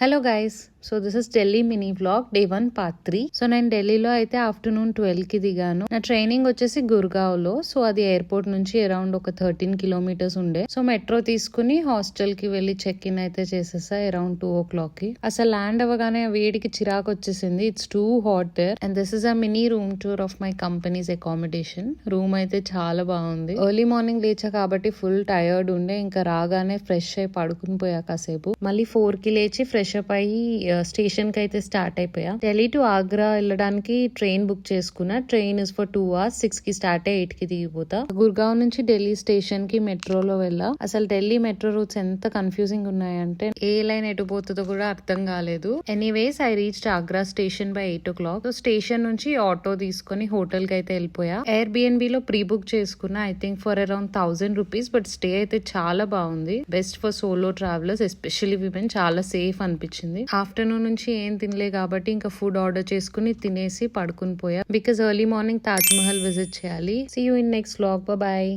Hello guys, so this is Delhi mini vlog day 1 part 3. So నేను ఢిల్లీలో అయితే afternoon 12 కి దిగాను. నా ట్రైనింగ్ వచ్చేసి గుర్గావ్ లో. సో అది ఎయిర్పోర్ట్ నుంచి అరౌండ్ ఒక 13 కిలోమీటర్స్ ఉండే. సో మెట్రో తీసుకుని హాస్టల్ కి వెళ్లి చెక్ ఇన్ అయితే చేసేసా అరౌండ్ 2 o'clock కి. అసలు ల్యాండ్ అవ్వగానే వేడికి చిరాకు వచ్చేసింది. It's too hot there and this is a mini room tour of my company's accommodation. Room అయితే చాలా బాగుంది. ఎర్లీ మార్నింగ్ లేచా కాబట్టి ఫుల్ టైర్డ్ ఉండే. ఇంకా రాగానే ఫ్రెష్ అయి పడుకుని పోయా కాసేపు. మళ్ళీ 4 కి లేచి ఫ్రెష్ అప్ అయ్యి స్టేషన్ కి అయితే స్టార్ట్ అయిపోయా. ఢిల్లీ టు ఆగ్రా వెళ్ళడానికి ట్రైన్ బుక్ చేసుకున్నా. Train is for 2 hours. 6 కి స్టార్ట్ అయ్యి 8 కి దిగిపోతా. గుర్గావ్ నుంచి ఢిల్లీ స్టేషన్ కి మెట్రోలో వెళ్ళా. అసలు ఢిల్లీ మెట్రో రూట్స్ ఎంత కన్ఫ్యూజింగ్ ఉన్నాయంటే ఏ లైన్ ఎటు పోతుందో కూడా అర్థం కాలేదు. Anyways I reached Agra station by 8 o'clock. So station నుంచి ఆటో తీసుకుని హోటల్ కి అయితే వెళ్ళిపోయా. ఎయిర్ బిఎన్బి లో ప్రీ బుక్ చేసుకున్నా. I think for around 1000 rupees. But stay అయితే చాలా బాగుంది. Best for solo travellers, especially women. చాలా సేఫ్ అనిపించింది. ఆఫ్టర్నూన్ నుంచి ఏం తినలే కాబట్టి ఇంకా ఫుడ్ ఆర్డర్ చేసుకుని తినేసి పడుకుని పోయా. Because early morning Taj Mahal visit చేయాలి. See you in next vlog. Bye.